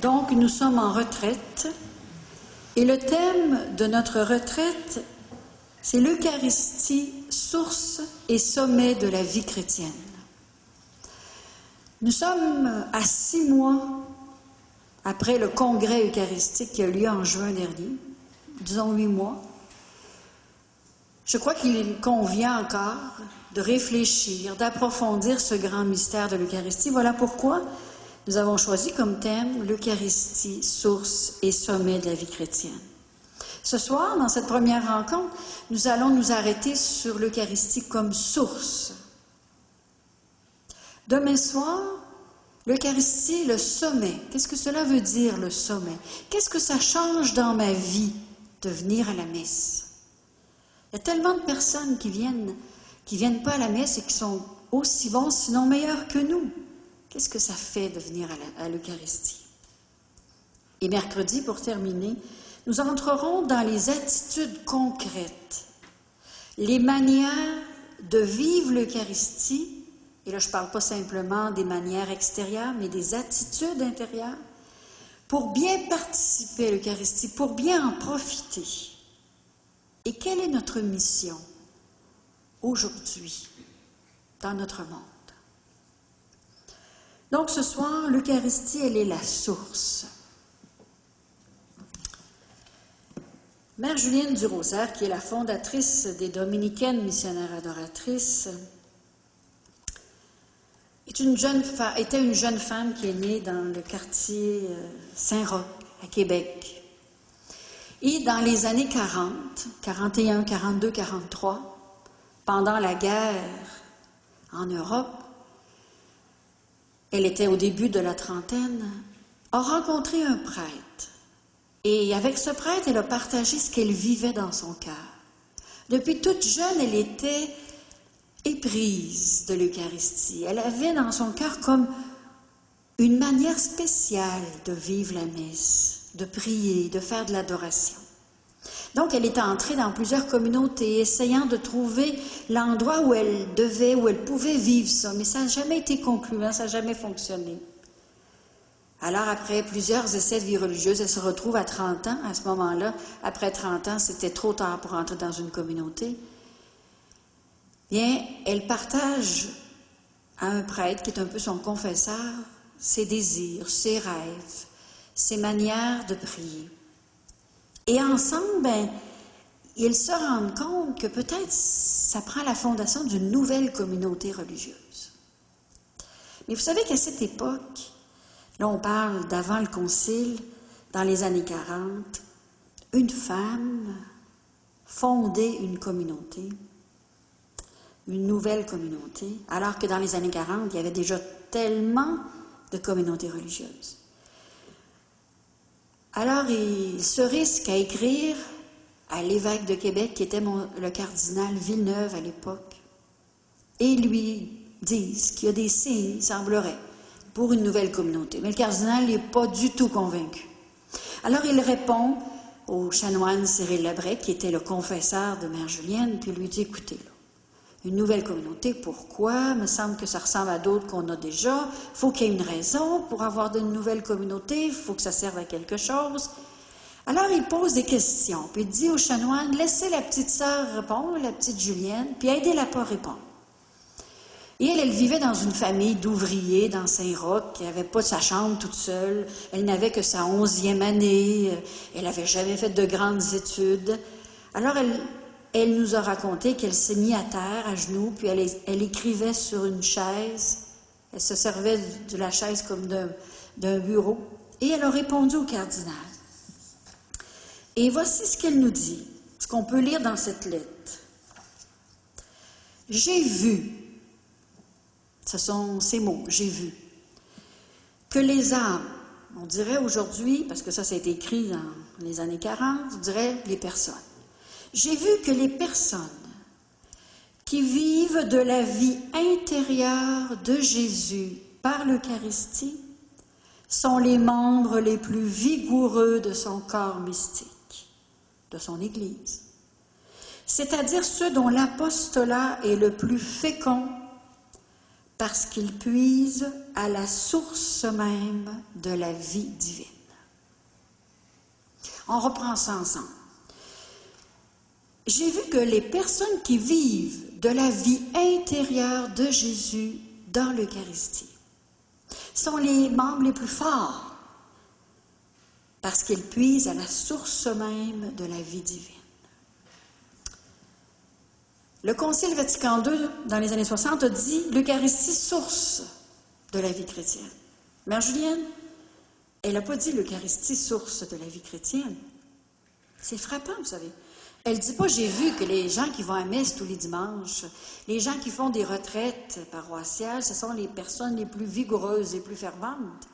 Donc, nous sommes en retraite et le thème de notre retraite, c'est l'Eucharistie, source et sommet de la vie chrétienne. Nous sommes à 6 mois après le congrès eucharistique qui a eu lieu en juin dernier, disons 8 mois. Je crois qu'il convient encore de réfléchir, d'approfondir ce grand mystère de l'Eucharistie. Voilà pourquoi nous avons choisi comme thème l'Eucharistie, source et sommet de la vie chrétienne. Ce soir, dans cette première rencontre, nous allons nous arrêter sur l'Eucharistie comme source. Demain soir, l'Eucharistie, le sommet. Qu'est-ce que cela veut dire, le sommet? Qu'est-ce que ça change dans ma vie de venir à la messe? Il y a tellement de personnes qui viennent pas à la messe et qui sont aussi bons, sinon meilleurs que nous. Qu'est-ce que ça fait de venir à l'Eucharistie? Et mercredi, pour terminer, nous entrerons dans les attitudes concrètes, les manières de vivre l'Eucharistie, et là je ne parle pas simplement des manières extérieures, mais des attitudes intérieures, pour bien participer à l'Eucharistie, pour bien en profiter. Et quelle est notre mission aujourd'hui dans notre monde? Donc ce soir, l'Eucharistie, elle est la source. Mère Julienne du Rosaire, qui est la fondatrice des Dominicaines missionnaires adoratrices, était une jeune femme qui est née dans le quartier Saint-Roch, à Québec. Et dans les années 40, 41, 42, 43, pendant la guerre en Europe, elle était au début de la trentaine, a rencontré un prêtre. Et avec ce prêtre, elle a partagé ce qu'elle vivait dans son cœur. Depuis toute jeune, elle était éprise de l'Eucharistie. Elle avait dans son cœur comme une manière spéciale de vivre la messe, de prier, de faire de l'adoration. Donc, elle est entrée dans plusieurs communautés, essayant de trouver l'endroit où elle pouvait vivre ça. Mais ça n'a jamais été concluant, ça n'a jamais fonctionné. Alors, après plusieurs essais de vie religieuse, elle se retrouve à 30 ans. À ce moment-là, après 30 ans, c'était trop tard pour entrer dans une communauté. Bien, elle partage à un prêtre, qui est un peu son confesseur, ses désirs, ses rêves, ses manières de prier. Et ensemble, ils se rendent compte que peut-être ça prend la fondation d'une nouvelle communauté religieuse. Mais vous savez qu'à cette époque, là on parle d'avant le Concile, dans les années 40, une femme fondait une communauté, une nouvelle communauté, alors que dans les années 40, il y avait déjà tellement de communautés religieuses. Alors, il se risque à écrire à l'évêque de Québec, qui était le cardinal Villeneuve à l'époque, et lui disent qu'il y a des signes, il semblerait, pour une nouvelle communauté. Mais le cardinal n'est pas du tout convaincu. Alors, il répond au chanoine Cyril Labrec, qui était le confesseur de Mère Julienne, puis lui dit, écoutez, là, une nouvelle communauté, pourquoi? Il me semble que ça ressemble à d'autres qu'on a déjà. Il faut qu'il y ait une raison pour avoir une nouvelle communauté. Il faut que ça serve à quelque chose. Alors, il pose des questions. Puis il dit au chanoine, laissez la petite sœur répondre, la petite Julienne, puis aidez-la pas à répondre. Et elle vivait dans une famille d'ouvriers dans Saint-Roch, qui n'avait pas sa chambre toute seule. Elle n'avait que sa 11e année. Elle n'avait jamais fait de grandes études. Alors, elle nous a raconté qu'elle s'est mise à terre, à genoux, puis elle écrivait sur une chaise. Elle se servait de la chaise comme d'un bureau. Et elle a répondu au cardinal. Et voici ce qu'elle nous dit, ce qu'on peut lire dans cette lettre. « J'ai vu », ce sont ces mots, « j'ai vu », que les âmes, on dirait aujourd'hui, parce que ça a été écrit dans les années 40, on dirait les personnes. J'ai vu que les personnes qui vivent de la vie intérieure de Jésus par l'Eucharistie sont les membres les plus vigoureux de son corps mystique, de son Église, c'est-à-dire ceux dont l'apostolat est le plus fécond parce qu'ils puisent à la source même de la vie divine. On reprend ça ensemble. J'ai vu que les personnes qui vivent de la vie intérieure de Jésus dans l'Eucharistie sont les membres les plus forts parce qu'ils puisent à la source même de la vie divine. Le Concile Vatican II, dans les années 60, a dit « l'Eucharistie, source de la vie chrétienne ». Mère Julienne, elle n'a pas dit « l'Eucharistie, source de la vie chrétienne ». C'est frappant, vous savez. Elle ne dit pas « j'ai vu que les gens qui vont à messe tous les dimanches, les gens qui font des retraites paroissiales, ce sont les personnes les plus vigoureuses et plus ferventes ».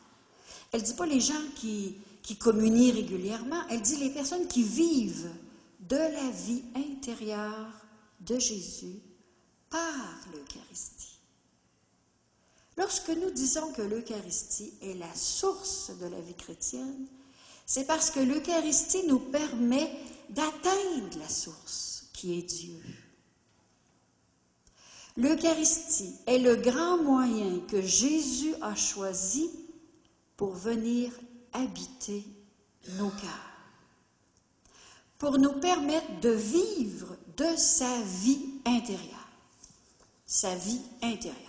Elle ne dit pas les gens qui communient régulièrement, elle dit les personnes qui vivent de la vie intérieure de Jésus par l'Eucharistie. Lorsque nous disons que l'Eucharistie est la source de la vie chrétienne, c'est parce que l'Eucharistie nous permet d'atteindre la source qui est Dieu. L'Eucharistie est le grand moyen que Jésus a choisi pour venir habiter nos cœurs, pour nous permettre de vivre de sa vie intérieure. Sa vie intérieure.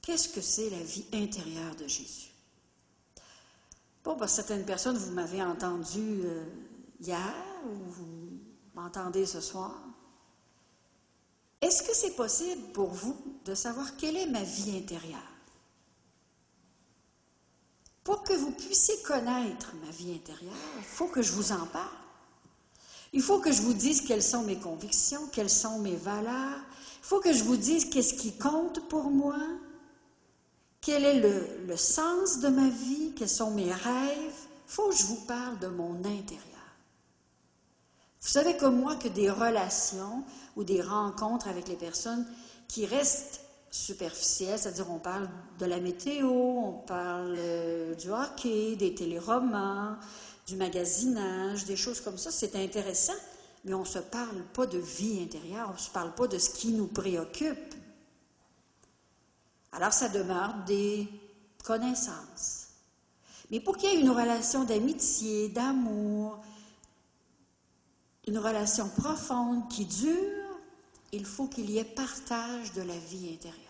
Qu'est-ce que c'est la vie intérieure de Jésus? Bon, pour certaines personnes, vous m'avez entendu hier ou vous m'entendez ce soir. Est-ce que c'est possible pour vous de savoir quelle est ma vie intérieure? Pour que vous puissiez connaître ma vie intérieure, il faut que je vous en parle. Il faut que je vous dise quelles sont mes convictions, quelles sont mes valeurs. Il faut que je vous dise qu'est-ce qui compte pour moi, quel est le sens de ma vie, quels sont mes rêves. Il faut que je vous parle de mon intérieur. Vous savez comme moi que des relations ou des rencontres avec les personnes qui restent superficielles, c'est-à-dire on parle de la météo, on parle du hockey, des téléromans, du magasinage, des choses comme ça, c'est intéressant, mais on ne se parle pas de vie intérieure, on ne se parle pas de ce qui nous préoccupe. Alors ça demeure des connaissances. Mais pour qu'il y ait une relation d'amitié, d'amour, une relation profonde qui dure, il faut qu'il y ait partage de la vie intérieure.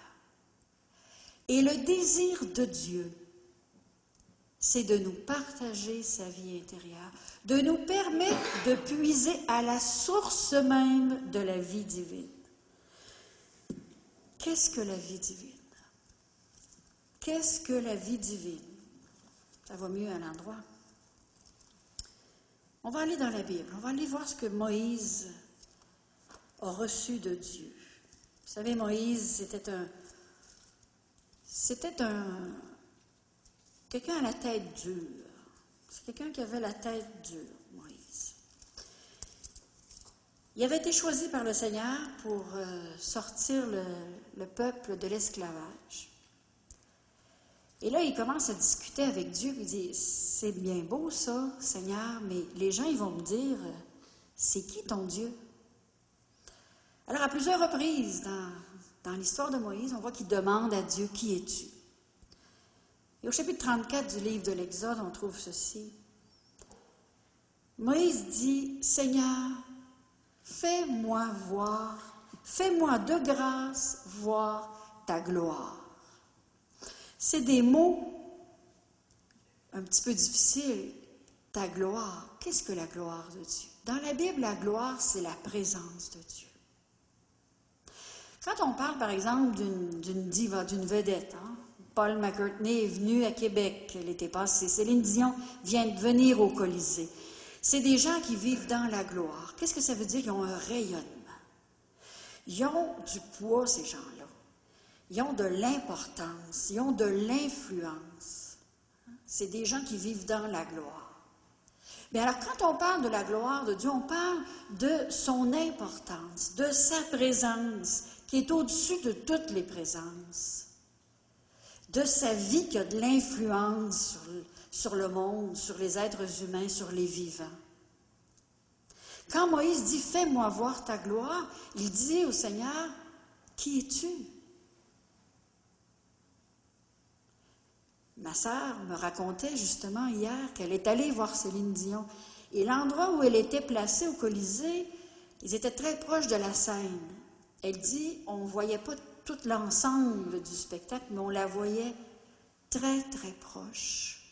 Et le désir de Dieu, c'est de nous partager sa vie intérieure, de nous permettre de puiser à la source même de la vie divine. Qu'est-ce que la vie divine? Qu'est-ce que la vie divine? Ça va mieux à l'endroit. On va aller dans la Bible, on va aller voir ce que Moïse a reçu de Dieu. Vous savez, Moïse, c'était quelqu'un à la tête dure. C'est quelqu'un qui avait la tête dure, Moïse. Il avait été choisi par le Seigneur pour sortir le peuple de l'esclavage. Et là, il commence à discuter avec Dieu, il dit, c'est bien beau ça, Seigneur, mais les gens, ils vont me dire, c'est qui ton Dieu? Alors, à plusieurs reprises dans l'histoire de Moïse, on voit qu'il demande à Dieu, qui es-tu? Et au chapitre 34 du livre de l'Exode, on trouve ceci. Moïse dit, Seigneur, fais-moi de grâce voir ta gloire. C'est des mots un petit peu difficiles. Ta gloire. Qu'est-ce que la gloire de Dieu? Dans la Bible, la gloire, c'est la présence de Dieu. Quand on parle, par exemple, d'une diva, d'une vedette, Paul McCartney est venu à Québec l'été passé, Céline Dion vient de venir au Colisée. C'est des gens qui vivent dans la gloire. Qu'est-ce que ça veut dire? Ils ont un rayonnement. Ils ont du poids, ces gens-là. Ils ont de l'importance, ils ont de l'influence. C'est des gens qui vivent dans la gloire. Mais alors, quand on parle de la gloire de Dieu, on parle de son importance, de sa présence, qui est au-dessus de toutes les présences, de sa vie qui a de l'influence sur le monde, sur les êtres humains, sur les vivants. Quand Moïse dit « Fais-moi voir ta gloire », il dit au Seigneur « Qui es-tu » ? Ma sœur me racontait justement hier qu'elle est allée voir Céline Dion. Et l'endroit où elle était placée au Colisée, ils étaient très proches de la scène. Elle dit, on ne voyait pas tout l'ensemble du spectacle, mais on la voyait très, très proche.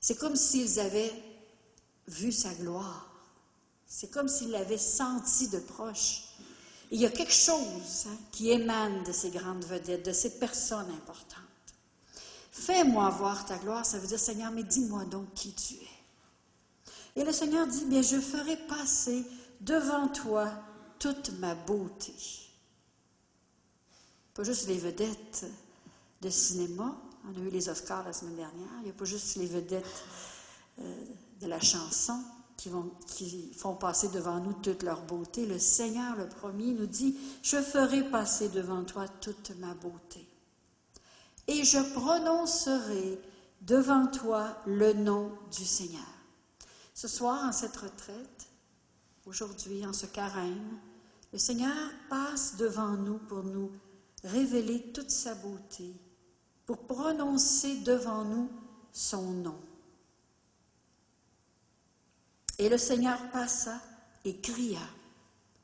C'est comme s'ils avaient vu sa gloire. C'est comme s'ils l'avaient senti de proche. Et il y a quelque chose qui émane de ces grandes vedettes, de ces personnes importantes. Fais-moi voir ta gloire, ça veut dire, Seigneur, mais dis-moi donc qui tu es. Et le Seigneur dit, bien, je ferai passer devant toi toute ma beauté. Pas juste les vedettes de cinéma, on a eu les Oscars la semaine dernière, il n'y a pas juste les vedettes de la chanson qui font passer devant nous toute leur beauté. Le Seigneur, le premier, nous dit, je ferai passer devant toi toute ma beauté. Et je prononcerai devant toi le nom du Seigneur. Ce soir, en cette retraite, aujourd'hui, en ce carême, le Seigneur passe devant nous pour nous révéler toute sa beauté, pour prononcer devant nous son nom. Et le Seigneur passa et cria,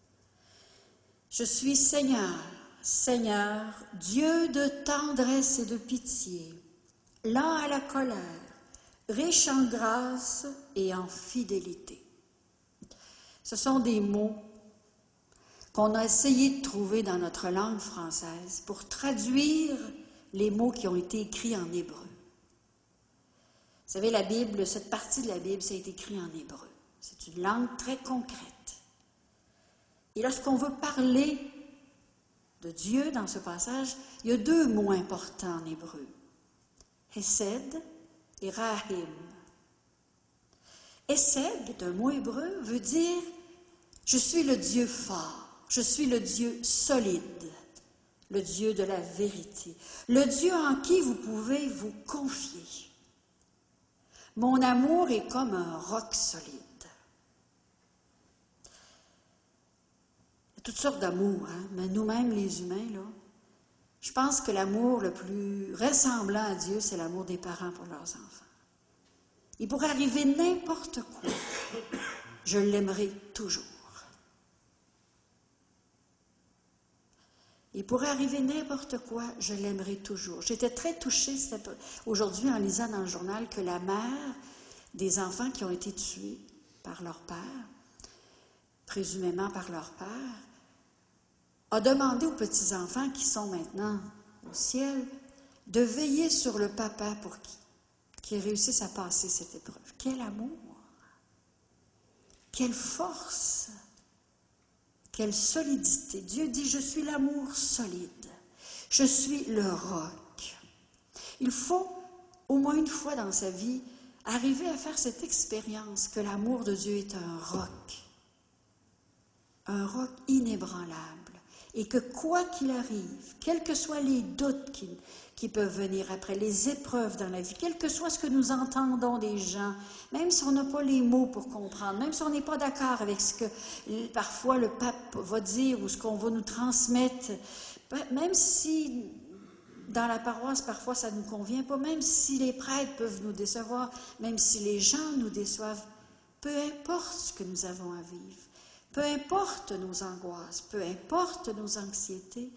« Je suis Seigneur, Seigneur, Dieu de tendresse et de pitié, lent à la colère, riche en grâce et en fidélité. » Ce sont des mots qu'on a essayé de trouver dans notre langue française pour traduire les mots qui ont été écrits en hébreu. Vous savez, la Bible, cette partie de la Bible, ça a été écrit en hébreu. C'est une langue très concrète. Et lorsqu'on veut parler de Dieu dans ce passage, il y a deux mots importants en hébreu. Hesed et Rahim. Hesed, d'un mot hébreu, veut dire « je suis le Dieu fort, je suis le Dieu solide, le Dieu de la vérité, le Dieu en qui vous pouvez vous confier. Mon amour est comme un roc solide. » Il y a toutes sortes d'amour, mais nous-mêmes, les humains, là, je pense que l'amour le plus ressemblant à Dieu, c'est l'amour des parents pour leurs enfants. Il pourrait arriver n'importe quoi, je l'aimerai toujours. Il pourrait arriver n'importe quoi, je l'aimerai toujours. J'étais très touchée aujourd'hui en lisant dans le journal que la mère des enfants qui ont été tués par leur père, présumément par leur père, a demandé aux petits-enfants qui sont maintenant au ciel de veiller sur le papa pour qu'ils réussissent à passer cette épreuve. Quel amour! Quelle force! Quelle solidité! Dieu dit, je suis l'amour solide. Je suis le roc. Il faut, au moins une fois dans sa vie, arriver à faire cette expérience que l'amour de Dieu est un roc inébranlable, et que quoi qu'il arrive, quels que soient les doutes qui peuvent venir après, les épreuves dans la vie, quel que soit ce que nous entendons des gens, même si on n'a pas les mots pour comprendre, même si on n'est pas d'accord avec ce que parfois le pape va dire ou ce qu'on va nous transmettre, même si dans la paroisse parfois ça ne nous convient pas, même si les prêtres peuvent nous décevoir, même si les gens nous déçoivent, peu importe ce que nous avons à vivre, peu importe nos angoisses, peu importe nos anxiétés,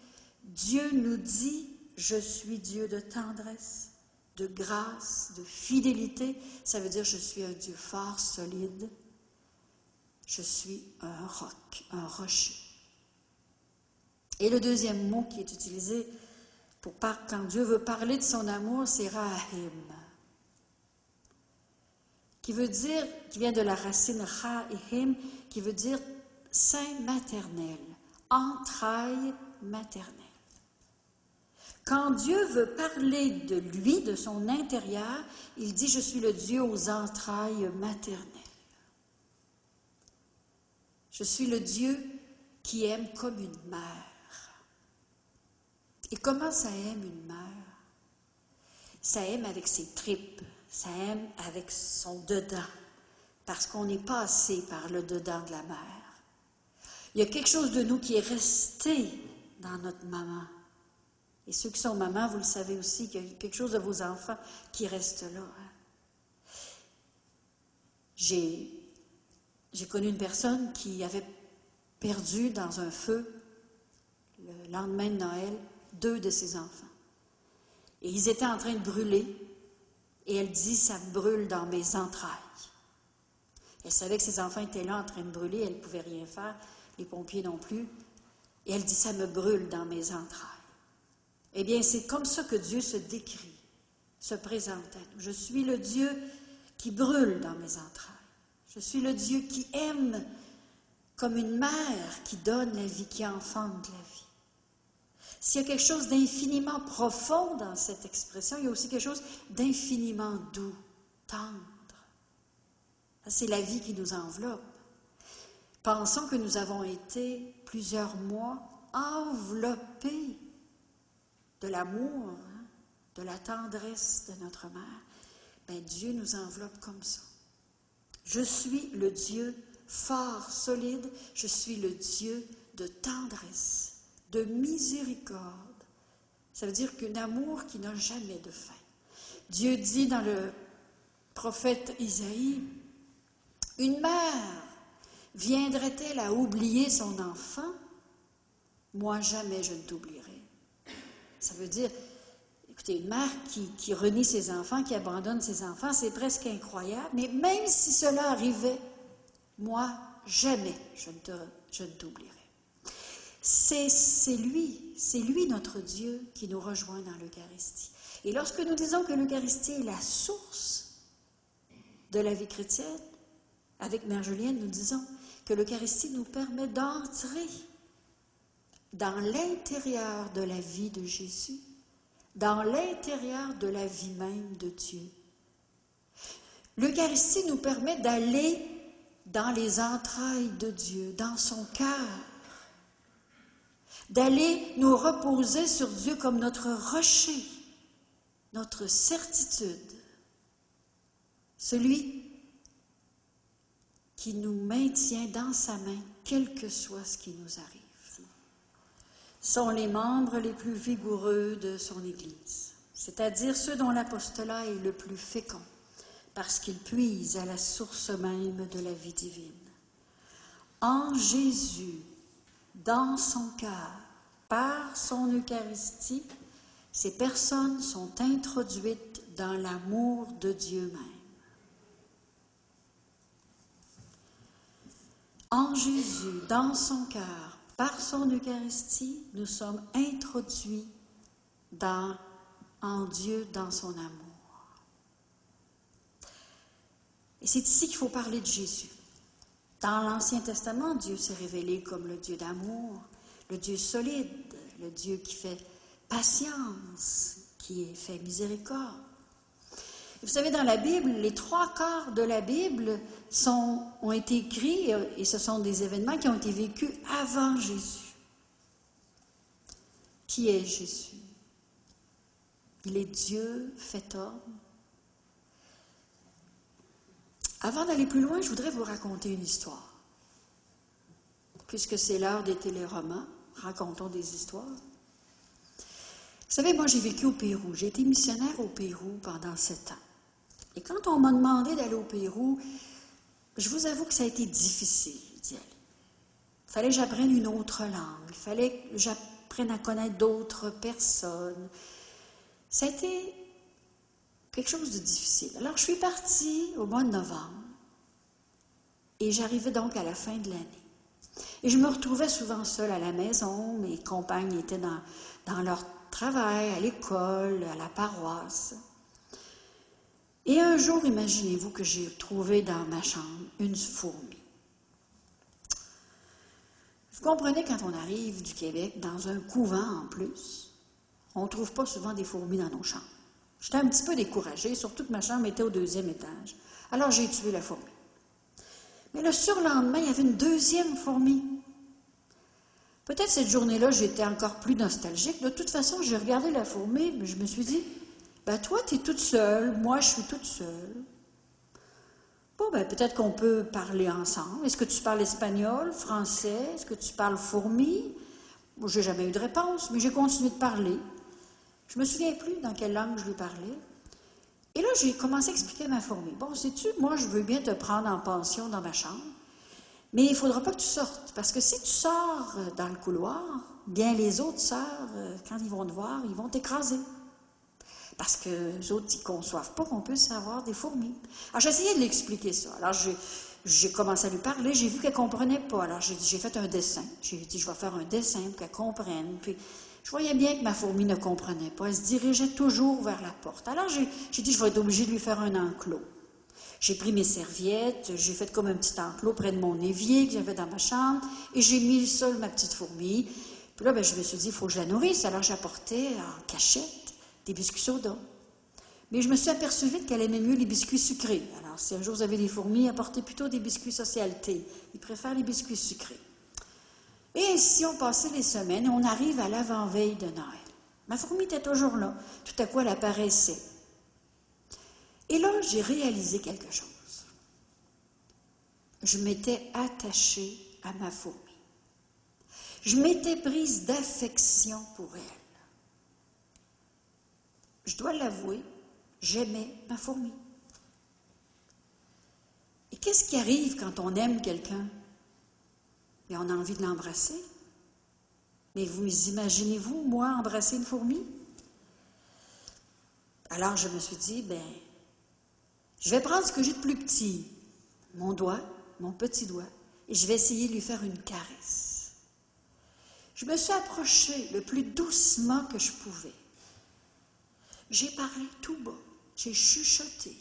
Dieu nous dit, je suis Dieu de tendresse, de grâce, de fidélité. Ça veut dire je suis un Dieu fort, solide. Je suis un roc, un rocher. Et le deuxième mot qui est utilisé quand Dieu veut parler de son amour, c'est Rahim, qui vient de la racine Ra et Him, qui veut dire sein maternel, entrailles maternelle. Quand Dieu veut parler de lui, de son intérieur, il dit « Je suis le Dieu aux entrailles maternelles. Je suis le Dieu qui aime comme une mère. » Et comment ça aime une mère? Ça aime avec ses tripes, ça aime avec son dedans, parce qu'on est passé par le dedans de la mère. Il y a quelque chose de nous qui est resté dans notre maman. Et ceux qui sont mamans, vous le savez aussi, qu'il y a quelque chose de vos enfants qui reste là. Hein. J'ai connu une personne qui avait perdu dans un feu, le lendemain de Noël, 2 de ses enfants. Et ils étaient en train de brûler, et elle dit, ça me brûle dans mes entrailles. Elle savait que ses enfants étaient là en train de brûler, elle ne pouvait rien faire, les pompiers non plus. Et elle dit, ça me brûle dans mes entrailles. Eh bien, c'est comme ça que Dieu se décrit, se présente à nous. Je suis le Dieu qui brûle dans mes entrailles. Je suis le Dieu qui aime comme une mère qui donne la vie, qui enfante la vie. S'il y a quelque chose d'infiniment profond dans cette expression, il y a aussi quelque chose d'infiniment doux, tendre. C'est la vie qui nous enveloppe. Pensons que nous avons été plusieurs mois enveloppés de l'amour, hein, de la tendresse de notre mère. Bien, Dieu nous enveloppe comme ça. Je suis le Dieu fort, solide, je suis le Dieu de tendresse, de miséricorde. Ça veut dire qu'un amour qui n'a jamais de fin. Dieu dit dans le prophète Isaïe, « Une mère viendrait-elle à oublier son enfant? Moi, jamais je ne t'oublierai. » Ça veut dire, écoutez, une mère qui renie ses enfants, qui abandonne ses enfants, c'est presque incroyable, mais même si cela arrivait, moi, jamais je ne t'oublierai. C'est lui notre Dieu qui nous rejoint dans l'Eucharistie. Et lorsque nous disons que l'Eucharistie est la source de la vie chrétienne, avec Mère Julienne, nous disons que l'Eucharistie nous permet d'entrer dans l'intérieur de la vie de Jésus, dans l'intérieur de la vie même de Dieu. L'Eucharistie nous permet d'aller dans les entrailles de Dieu, dans son cœur, d'aller nous reposer sur Dieu comme notre rocher, notre certitude, celui qui nous maintient dans sa main, quel que soit ce qui nous arrive. Sont les membres les plus vigoureux de son Église, c'est-à-dire ceux dont l'apostolat est le plus fécond, parce qu'ils puisent à la source même de la vie divine. En Jésus, dans son cœur, par son Eucharistie, ces personnes sont introduites dans l'amour de Dieu même. En Jésus, dans son cœur, par son Eucharistie, nous sommes introduits en Dieu, dans son amour. Et c'est ici qu'il faut parler de Jésus. Dans l'Ancien Testament, Dieu s'est révélé comme le Dieu d'amour, le Dieu solide, le Dieu qui fait patience, qui fait miséricorde. Vous savez, dans la Bible, les 3/4 de la Bible ont été écrits, et ce sont des événements qui ont été vécus avant Jésus. Qui est Jésus? Il est Dieu fait homme. Avant d'aller plus loin, je voudrais vous raconter une histoire. Puisque c'est l'heure des téléromans, racontons des histoires. Vous savez, moi j'ai vécu au Pérou. J'ai été missionnaire au Pérou pendant 7 ans. Et quand on m'a demandé d'aller au Pérou, je vous avoue que ça a été difficile d'y aller. Il fallait que j'apprenne une autre langue, il fallait que j'apprenne à connaître d'autres personnes. Ça a été quelque chose de difficile. Alors, je suis partie au mois de novembre et j'arrivais donc à la fin de l'année. Et je me retrouvais souvent seule à la maison. Mes compagnes étaient dans leur travail, à l'école, à la paroisse. Et un jour, imaginez-vous que j'ai trouvé dans ma chambre une fourmi. Vous comprenez, quand on arrive du Québec, dans un couvent en plus, on ne trouve pas souvent des fourmis dans nos chambres. J'étais un petit peu découragée, surtout que ma chambre était au 2e étage. Alors j'ai tué la fourmi. Mais le surlendemain, il y avait une 2e fourmi. Peut-être cette journée-là, j'étais encore plus nostalgique. De toute façon, j'ai regardé la fourmi, mais je me suis dit, toi, tu es toute seule, moi, je suis toute seule. Bon, peut-être qu'on peut parler ensemble. Est-ce que tu parles espagnol, français? Est-ce que tu parles fourmi? Bon, je n'ai jamais eu de réponse, mais j'ai continué de parler. Je ne me souviens plus dans quelle langue je lui parlais. Et là, j'ai commencé à expliquer à ma fourmi. Bon, sais-tu, moi, je veux bien te prendre en pension dans ma chambre, mais il ne faudra pas que tu sortes, parce que si tu sors dans le couloir, bien les autres sœurs, quand ils vont te voir, ils vont t'écraser. Parce que les autres, ils ne conçoivent pas qu'on puisse avoir des fourmis. Alors, j'ai essayé de l'expliquer ça. Alors, j'ai commencé à lui parler, j'ai vu qu'elle ne comprenait pas. Alors, j'ai fait un dessin. J'ai dit, je vais faire un dessin pour qu'elle comprenne. Puis, je voyais bien que ma fourmi ne comprenait pas. Elle se dirigeait toujours vers la porte. Alors, j'ai dit, je vais être obligée de lui faire un enclos. J'ai pris mes serviettes, j'ai fait comme un petit enclos près de mon évier que j'avais dans ma chambre, et j'ai mis seule ma petite fourmi. Puis là, je me suis dit, il faut que je la nourrisse. Alors, j'apportais en cachette des biscuits soda. Mais je me suis aperçue vite qu'elle aimait mieux les biscuits sucrés. Alors, si un jour vous avez des fourmis, apportez plutôt des biscuits socialité. Ils préfèrent les biscuits sucrés. Et ainsi ont passé les semaines et on arrive à l'avant-veille de Noël. Ma fourmi était toujours là. Tout à coup, elle apparaissait. Et là, j'ai réalisé quelque chose. Je m'étais attachée à ma fourmi. Je m'étais prise d'affection pour elle. Je dois l'avouer, j'aimais ma fourmi. Et qu'est-ce qui arrive quand on aime quelqu'un? Et on a envie de l'embrasser. Mais vous imaginez-vous, moi, embrasser une fourmi? Alors, je me suis dit, je vais prendre ce que j'ai de plus petit, mon doigt, mon petit doigt, et je vais essayer de lui faire une caresse. Je me suis approchée le plus doucement que je pouvais. J'ai parlé tout bas, j'ai chuchoté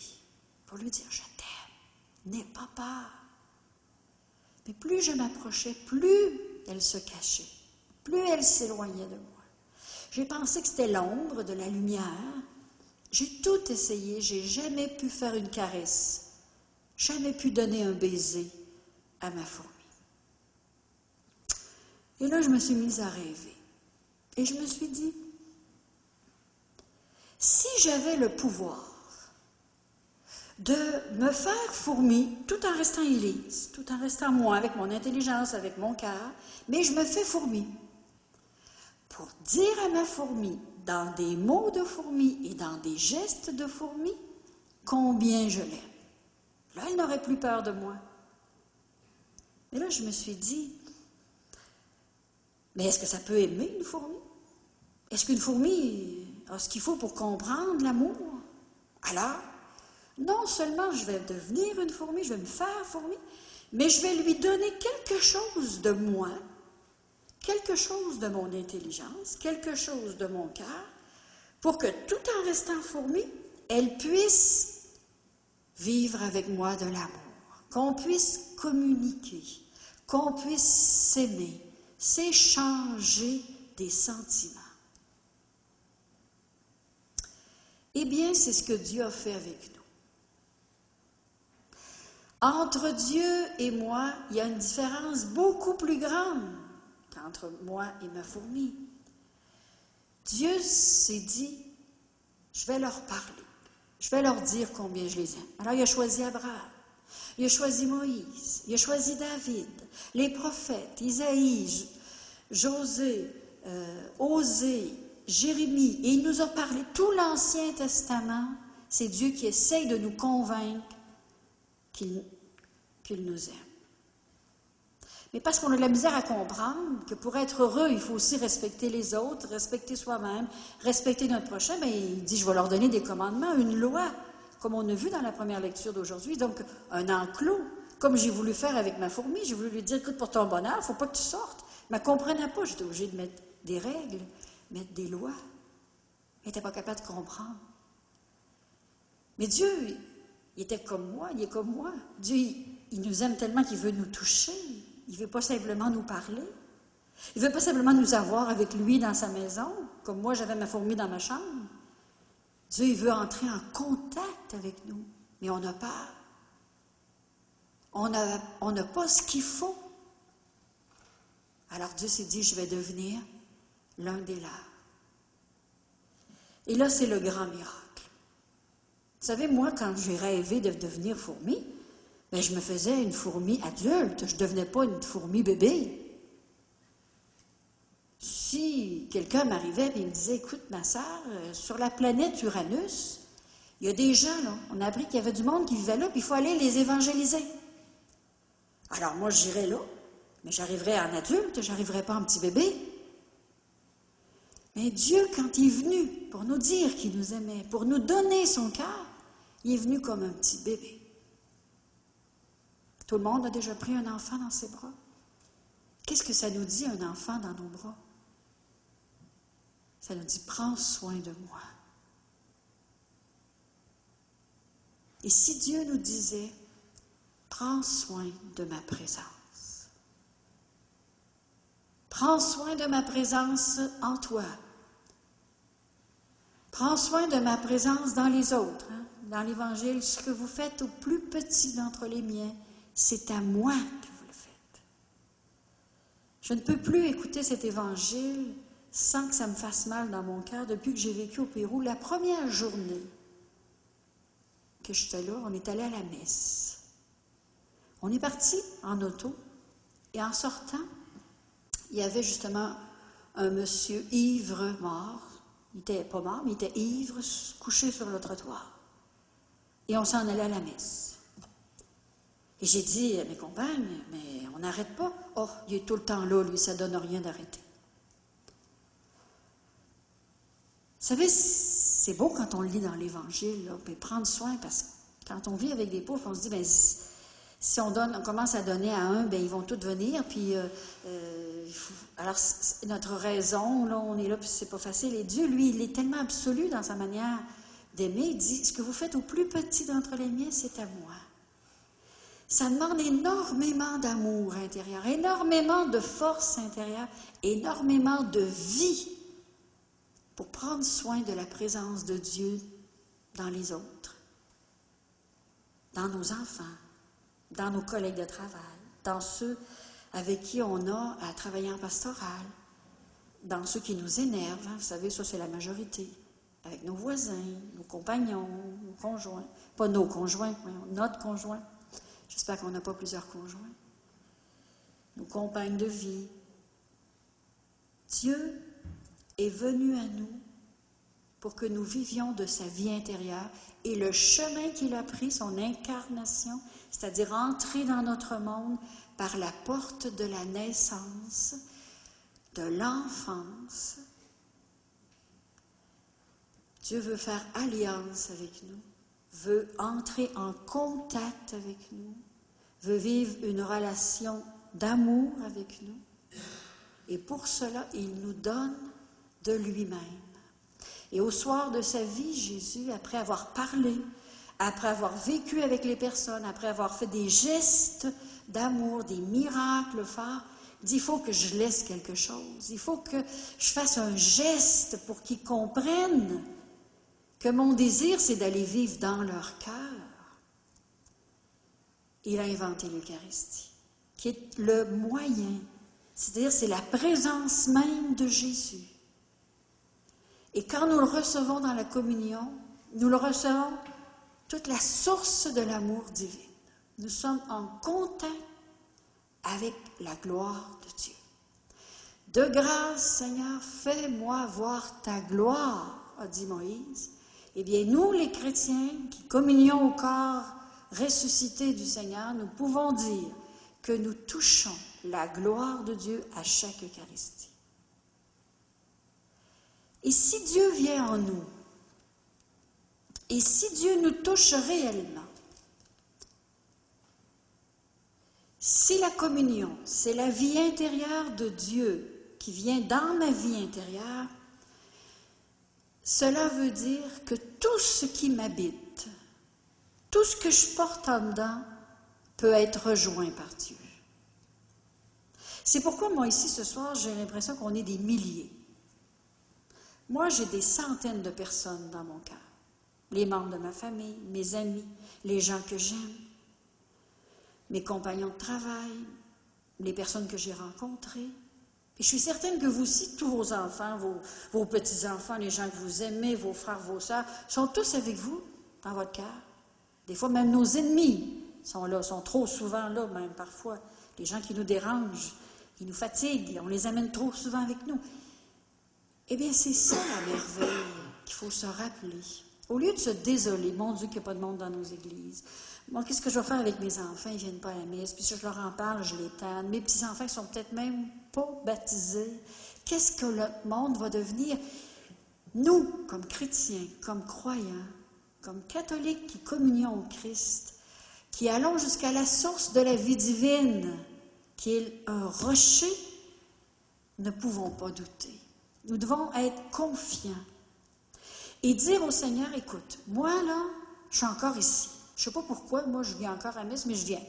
pour lui dire « Je t'aime, n'aie pas peur ». Mais plus je m'approchais, plus elle se cachait, plus elle s'éloignait de moi. J'ai pensé que c'était l'ombre de la lumière. J'ai tout essayé, j'ai jamais pu faire une caresse, jamais pu donner un baiser à ma fourmi. Et là, je me suis mise à rêver. Et je me suis dit, si j'avais le pouvoir de me faire fourmi tout en restant Élise, tout en restant moi, avec mon intelligence, avec mon cœur, mais je me fais fourmi pour dire à ma fourmi, dans des mots de fourmi et dans des gestes de fourmi, combien je l'aime. Là, elle n'aurait plus peur de moi. Mais là, je me suis dit, mais est-ce que ça peut aimer une fourmi? Est-ce qu'une fourmi a ce qu'il faut pour comprendre l'amour? Alors, non seulement je vais devenir une fourmi, je vais me faire fourmi, mais je vais lui donner quelque chose de moi, quelque chose de mon intelligence, quelque chose de mon cœur, pour que tout en restant fourmi, elle puisse vivre avec moi de l'amour, qu'on puisse communiquer, qu'on puisse s'aimer, s'échanger des sentiments. Eh bien, c'est ce que Dieu a fait avec nous. Entre Dieu et moi, il y a une différence beaucoup plus grande qu'entre moi et ma fourmi. Dieu s'est dit, je vais leur parler, je vais leur dire combien je les aime. Alors il a choisi Abraham, il a choisi Moïse, il a choisi David, les prophètes, Isaïe, Josée, Osée, Jérémie, et il nous a parlé tout l'Ancien Testament. C'est Dieu qui essaye de nous convaincre qu'il nous aime. Mais parce qu'on a de la misère à comprendre que pour être heureux, il faut aussi respecter les autres, respecter soi-même, respecter notre prochain, il dit, je vais leur donner des commandements, une loi, comme on a vu dans la première lecture d'aujourd'hui, donc un enclos, comme j'ai voulu faire avec ma fourmi, j'ai voulu lui dire, écoute, pour ton bonheur, il ne faut pas que tu sortes. Mais elle ne comprenait pas, j'étais obligée de mettre des règles, mettre des lois. Elle n'était pas capable de comprendre. Mais Dieu, il était comme moi, il est comme moi. Dieu, il nous aime tellement qu'il veut nous toucher. Il ne veut pas simplement nous parler. Il ne veut pas simplement nous avoir avec lui dans sa maison, comme moi j'avais ma fourmi dans ma chambre. Dieu, il veut entrer en contact avec nous, mais on a peur. On n'a pas ce qu'il faut. Alors Dieu s'est dit, je vais devenir l'un des leurs. Et là, c'est le grand miracle. Vous savez, moi, quand j'ai rêvé de devenir fourmi, je me faisais une fourmi adulte, je ne devenais pas une fourmi bébé. Si quelqu'un m'arrivait et me disait, écoute, ma sœur, sur la planète Uranus, il y a des gens, là, on a appris qu'il y avait du monde qui vivait là, puis il faut aller les évangéliser. Alors moi, j'irais là, mais j'arriverais en adulte, j'arriverais pas en petit bébé. Mais Dieu, quand il est venu pour nous dire qu'il nous aimait, pour nous donner son cœur, il est venu comme un petit bébé. Tout le monde a déjà pris un enfant dans ses bras. Qu'est-ce que ça nous dit, un enfant dans nos bras? Ça nous dit, prends soin de moi. Et si Dieu nous disait, prends soin de ma présence. Prends soin de ma présence en toi. Prends soin de ma présence dans les autres. Dans l'Évangile, ce que vous faites au plus petit d'entre les miens, c'est à moi que vous le faites. Je ne peux plus écouter cet Évangile sans que ça me fasse mal dans mon cœur depuis que j'ai vécu au Pérou. La première journée que j'étais là, on est allé à la messe. On est parti en auto et en sortant, il y avait justement un monsieur ivre mort. Il n'était pas mort, mais il était ivre, couché sur le trottoir. Et on s'en allait à la messe. Et j'ai dit à mes compagnes, mais on n'arrête pas. Oh, il est tout le temps là, lui, ça ne donne rien d'arrêter. Vous savez, c'est beau quand on lit dans l'Évangile, puis prendre soin, parce que quand on vit avec des pauvres, on se dit, bien, si on commence à donner à un, bien, ils vont tous venir, puis alors notre raison, là, on est là, puis c'est pas facile. Et Dieu, lui, il est tellement absolu dans sa manière d'aimer, il dit, ce que vous faites au plus petit d'entre les miens, c'est à moi. Ça demande énormément d'amour intérieur, énormément de force intérieure, énormément de vie pour prendre soin de la présence de Dieu dans les autres, dans nos enfants, dans nos collègues de travail, dans ceux avec qui on a à travailler en pastoral, dans ceux qui nous énervent, vous savez, ça c'est la majorité, avec nos voisins, nos compagnons, nos conjoints, pas nos conjoints, notre conjoint, j'espère qu'on n'a pas plusieurs conjoints, nos compagnes de vie. Dieu est venu à nous pour que nous vivions de sa vie intérieure et le chemin qu'il a pris, son incarnation, c'est-à-dire entrer dans notre monde par la porte de la naissance, de l'enfance. Dieu veut faire alliance avec nous, veut entrer en contact avec nous, veut vivre une relation d'amour avec nous. Et pour cela, il nous donne de lui-même. Et au soir de sa vie, Jésus, après avoir parlé, après avoir vécu avec les personnes, après avoir fait des gestes d'amour, des miracles forts, dit, il faut que je laisse quelque chose. Il faut que je fasse un geste pour qu'ils comprennent que mon désir, c'est d'aller vivre dans leur cœur. Il a inventé l'Eucharistie, qui est le moyen, c'est-à-dire c'est la présence même de Jésus. Et quand nous le recevons dans la communion, nous le recevons toute la source de l'amour divin. Nous sommes en contact avec la gloire de Dieu. De grâce, Seigneur, fais-moi voir ta gloire, a dit Moïse. Eh bien, nous, les chrétiens, qui communions au corps ressuscité du Seigneur, nous pouvons dire que nous touchons la gloire de Dieu à chaque Eucharistie. Et si Dieu vient en nous, et si Dieu nous touche réellement, si la communion, c'est la vie intérieure de Dieu qui vient dans ma vie intérieure, cela veut dire que tout ce qui m'habite, tout ce que je porte en dedans, peut être rejoint par Dieu. C'est pourquoi moi ici ce soir, j'ai l'impression qu'on est des milliers. Moi, j'ai des centaines de personnes dans mon cœur. Les membres de ma famille, mes amis, les gens que j'aime, mes compagnons de travail, les personnes que j'ai rencontrées. Et je suis certaine que vous aussi, tous vos enfants, vos petits-enfants, les gens que vous aimez, vos frères, vos sœurs, sont tous avec vous dans votre cœur. Des fois, même nos ennemis sont là, sont trop souvent là, même parfois. Les gens qui nous dérangent, Ils nous fatiguent, on les amène trop souvent avec nous. Eh bien, c'est ça la merveille qu'il faut se rappeler. Au lieu de se désoler, mon Dieu, qu'il n'y a pas de monde dans nos églises. Bon, qu'est-ce que je vais faire avec mes enfants? Ils ne viennent pas à la messe. Puis si je leur en parle, je les tanne. Mes petits-enfants qui sont peut-être même pas baptisés. Qu'est-ce que le monde va devenir? Nous, comme chrétiens, comme croyants, comme catholiques qui communions au Christ, qui allons jusqu'à la source de la vie divine, qui est un rocher, ne pouvons pas douter. Nous devons être confiants et dire au Seigneur, écoute, moi là, je suis encore ici. Je ne sais pas pourquoi, moi je viens encore à la messe, mais je viens.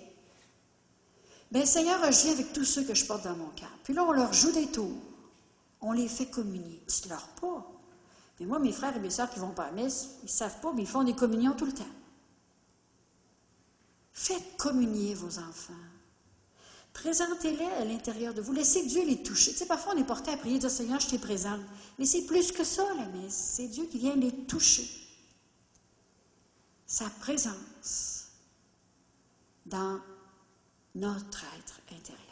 Bien, Seigneur, je viens avec tous ceux que je porte dans mon cœur. Puis là, on leur joue des tours. On les fait communier. Dites-leur pas. Mais moi, mes frères et mes sœurs qui ne vont pas à la messe, ils ne savent pas, mais ils font des communions tout le temps. Faites communier vos enfants. Présentez-les à l'intérieur de vous. Laissez Dieu les toucher. Tu sais, parfois, on est porté à prier, dire, Seigneur, je te présente. Mais c'est plus que ça, la messe. C'est Dieu qui vient les toucher. Sa présence dans notre être intérieur.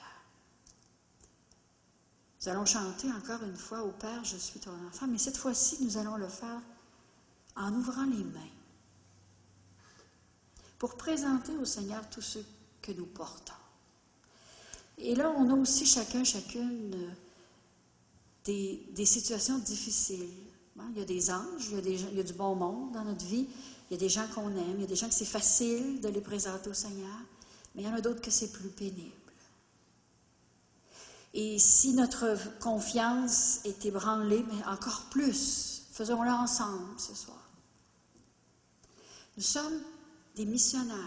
Nous allons chanter encore une fois, Ô Père, je suis ton enfant, mais cette fois-ci, nous allons le faire en ouvrant les mains pour présenter au Seigneur tous ceux que nous portons. Et là, on a aussi chacune des situations difficiles. Il y a des anges, il y a du bon monde dans notre vie, il y a des gens qu'on aime, il y a des gens que c'est facile de les présenter au Seigneur, mais il y en a d'autres que c'est plus pénible. Et si notre confiance est ébranlée, mais encore plus, faisons-le ensemble ce soir. Nous sommes des missionnaires.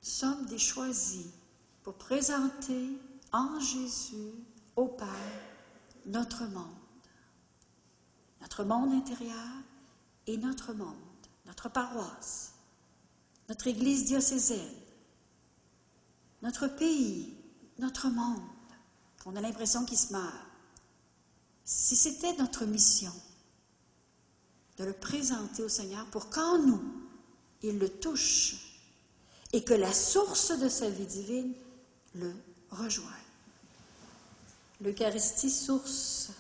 Nous sommes des choisis pour présenter en Jésus, au Père, notre monde intérieur et notre monde, notre paroisse, notre Église diocésaine, notre pays, notre monde, qu'on a l'impression qu'il se meurt. Si c'était notre mission de le présenter au Seigneur pour qu'en nous, il le touche et que la source de sa vie divine le rejoigne. L'Eucharistie, source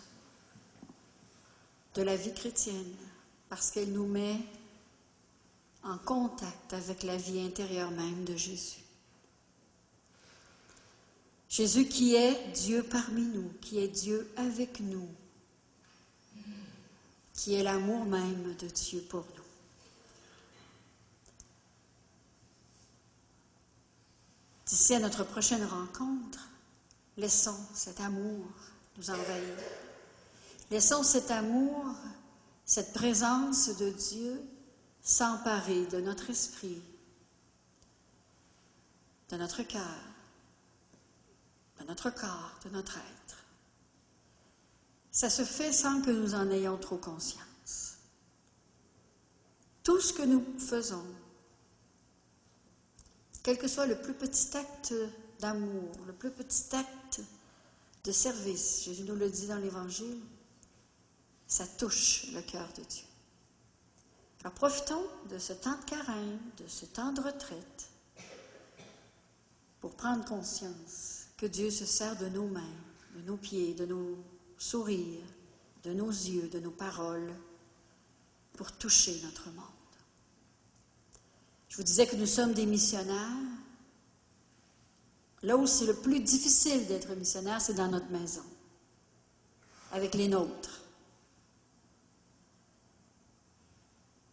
de la vie chrétienne, parce qu'elle nous met en contact avec la vie intérieure même de Jésus. Jésus qui est Dieu parmi nous, qui est Dieu avec nous, qui est l'amour même de Dieu pour nous. D'ici à notre prochaine rencontre, laissons cet amour nous envahir. Laissons cet amour, cette présence de Dieu s'emparer de notre esprit, de notre cœur, de notre corps, de notre être. Ça se fait sans que nous en ayons trop conscience. Tout ce que nous faisons, quel que soit le plus petit acte d'amour, le plus petit acte de service, Jésus nous le dit dans l'Évangile, ça touche le cœur de Dieu. Alors profitons de ce temps de carême, de ce temps de retraite, pour prendre conscience que Dieu se sert de nos mains, de nos pieds, de nos sourires, de nos yeux, de nos paroles, pour toucher notre monde. Je vous disais que nous sommes des missionnaires. Là où c'est le plus difficile d'être missionnaire, c'est dans notre maison, avec les nôtres.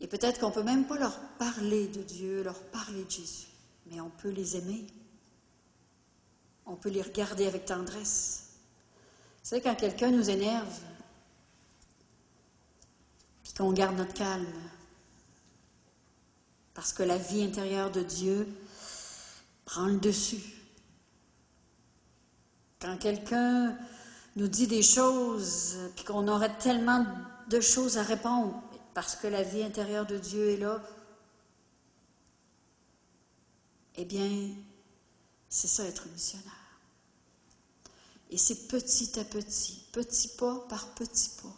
Et peut-être qu'on ne peut même pas leur parler de Dieu, leur parler de Jésus, mais on peut les aimer. On peut les regarder avec tendresse. Vous savez, quand quelqu'un nous énerve, puis qu'on garde notre calme, parce que la vie intérieure de Dieu prend le dessus. Quand quelqu'un nous dit des choses, puis qu'on aurait tellement de choses à répondre, parce que la vie intérieure de Dieu est là, eh bien, c'est ça être missionnaire. Et c'est petit à petit, petit pas par petit pas,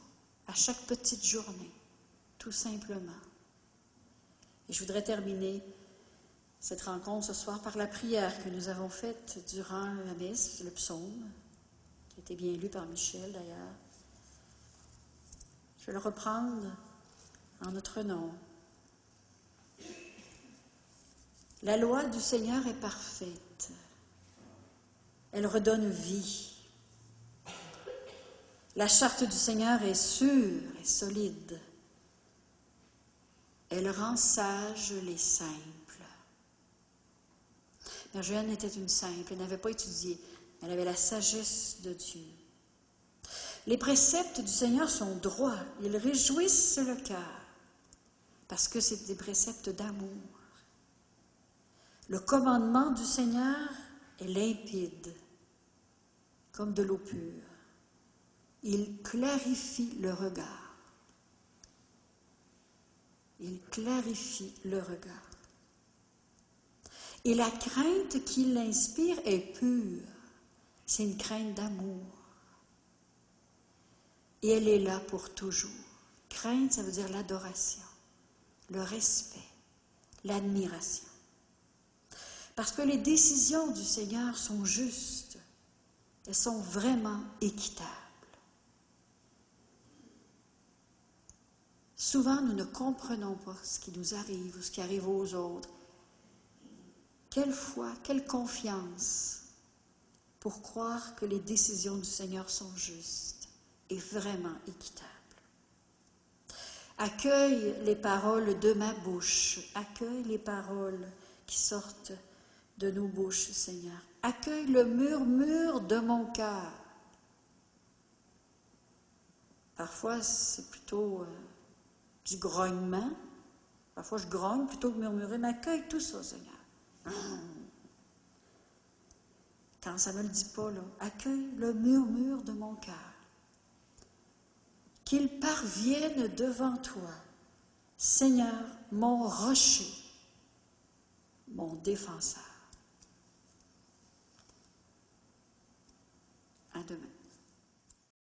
à chaque petite journée, tout simplement. Et je voudrais terminer cette rencontre ce soir par la prière que nous avons faite durant la messe, le psaume, qui a été bien lu par Michel d'ailleurs. Je vais le reprendre en notre nom. La loi du Seigneur est parfaite. Elle redonne vie. La charte du Seigneur est sûre et solide. Elle rend sages les simples. Mère Joanne était une simple, elle n'avait pas étudié, mais elle avait la sagesse de Dieu. Les préceptes du Seigneur sont droits, ils réjouissent le cœur, parce que c'est des préceptes d'amour. Le commandement du Seigneur est limpide, comme de l'eau pure. Il clarifie le regard. Il clarifie le regard. Et la crainte qui l'inspire est pure. C'est une crainte d'amour. Et elle est là pour toujours. Crainte, ça veut dire l'adoration, le respect, l'admiration. Parce que les décisions du Seigneur sont justes. Elles sont vraiment équitables. Souvent, nous ne comprenons pas ce qui nous arrive ou ce qui arrive aux autres. Quelle foi, quelle confiance pour croire que les décisions du Seigneur sont justes et vraiment équitables. Accueille les paroles de ma bouche, accueille les paroles qui sortent de nos bouches, Seigneur. Accueille le murmure de mon cœur. Parfois, c'est plutôt du grognement. Parfois, je grogne plutôt que murmurer, mais accueille tout ça, Seigneur. Quand ça ne me le dit pas, là, accueille le murmure de mon cœur. Qu'il parvienne devant toi, Seigneur, mon rocher, mon défenseur. À demain.